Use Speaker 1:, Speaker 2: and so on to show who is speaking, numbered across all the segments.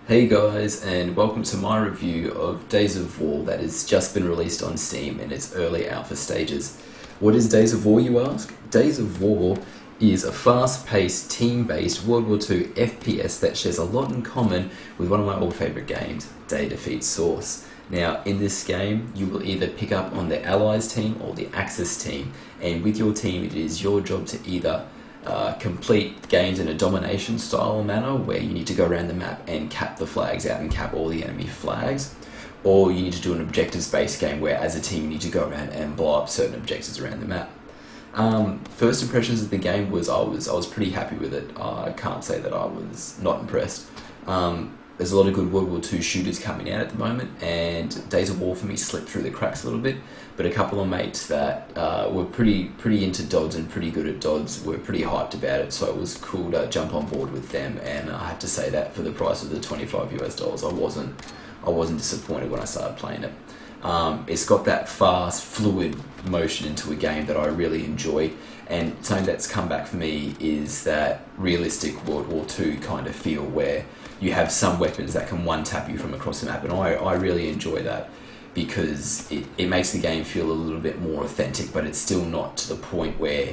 Speaker 1: Hey guys, and welcome to my review of Days of War that has just been released on Steam in its early alpha stages. What is Days of War, you ask? Days of War is a fast-paced, team-based World War II FPS that shares a lot in common with one of my old favourite games, Day Defeat Source. Now, in this game, you will either pick up on the Allies team or the Axis team, and with your team, it is your job to either complete games in a domination style manner where you need to go around the map and cap the flags out and cap all the enemy flags, or you need to do an objectives based game where as a team you need to go around and blow up certain objectives around the map. First impressions of the game was I was pretty happy with it. I can't say that I was not impressed. There's a lot of good World War II shooters coming out at the moment, and Days of War for me slipped through the cracks a little bit, but a couple of mates that were pretty into DODs and pretty good at DODs were pretty hyped about it, so it was cool to jump on board with them, and I have to say that for the price of the $25 I wasn't disappointed when I started playing it. It's got that fast, fluid motion into a game that I really enjoy, and something that's come back for me is that realistic World War II kind of feel where you have some weapons that can one-tap you from across the map, and I really enjoy that because it makes the game feel a little bit more authentic, but it's still not to the point where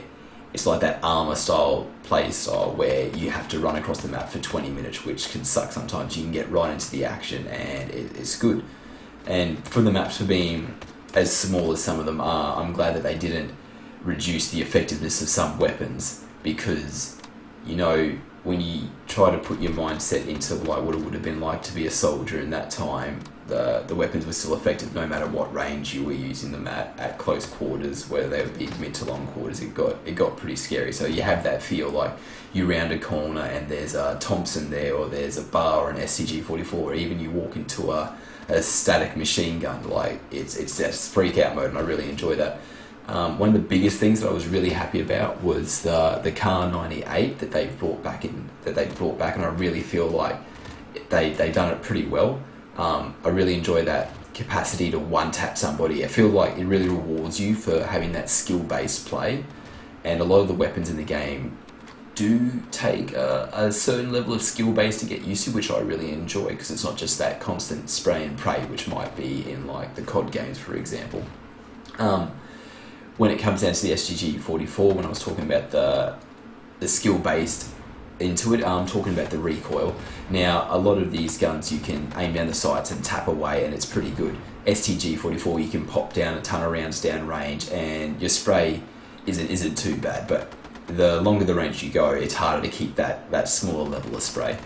Speaker 1: it's like that armor style play style where you have to run across the map for 20 minutes, which can suck sometimes. You can get right into the action and it's good. And for the maps for being as small as some of them are, I'm glad that they didn't reduce the effectiveness of some weapons, because, you know, when you try to put your mindset into like what it would have been like to be a soldier in that time, the weapons were still effective no matter what range you were using them at close quarters, whether they would be mid to long quarters. It got pretty scary. So you have that feel like you round a corner and there's a Thompson there, or there's a bar or an STG-44, or even you walk into a static machine gun. Like it's that freak out mode, and I really enjoy that. One of the biggest things that I was really happy about was the Car 98 that they brought back, and I really feel like they done it pretty well. I really enjoy that capacity to one-tap somebody. I feel like it really rewards you for having that skill-based play, and a lot of the weapons in the game do take a certain level of skill base to get used to, which I really enjoy, because it's not just that constant spray and pray, which might be in like the COD games, for example. When it comes down to the STG-44, when I was talking about the skill-based into it, I'm talking about the recoil. Now, a lot of these guns you can aim down the sights and tap away, and it's pretty good. STG-44, you can pop down a ton of rounds down range, and your spray isn't too bad, but the longer the range you go, it's harder to keep that smaller level of spray.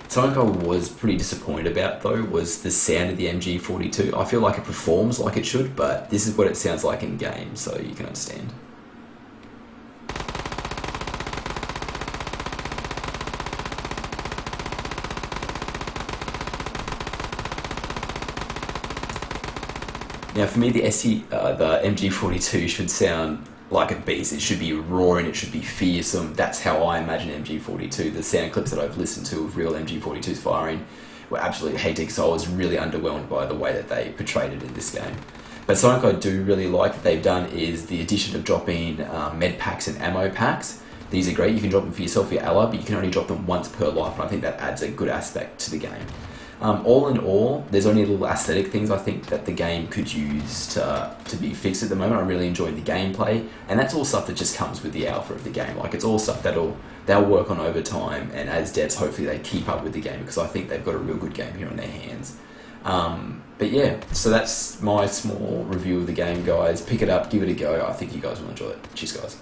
Speaker 1: Something I was pretty disappointed about, though, was the sound of the MG42. I feel like it performs like it should, but this is what it sounds like in game, so you can understand. Now, for me, the MG42 should sound like a beast. It should be roaring, it should be fearsome. That's how I imagine MG42. The sound clips that I've listened to of real MG42s firing were absolutely hectic, so I was really underwhelmed by the way that they portrayed it in this game. But something I do really like that they've done is the addition of dropping med packs and ammo packs. These are great. You can drop them for yourself or your ally, but you can only drop them once per life, and I think that adds a good aspect to the game. All in all, there's only little aesthetic things I think that the game could use to be fixed at the moment. I'm really enjoying the gameplay, and that's all stuff that just comes with the alpha of the game. Like, it's all stuff they'll work on over time, and as devs, hopefully they keep up with the game, because I think they've got a real good game here on their hands. But yeah, so that's my small review of the game, guys. Pick it up, give it a go. I think you guys will enjoy it. Cheers, guys.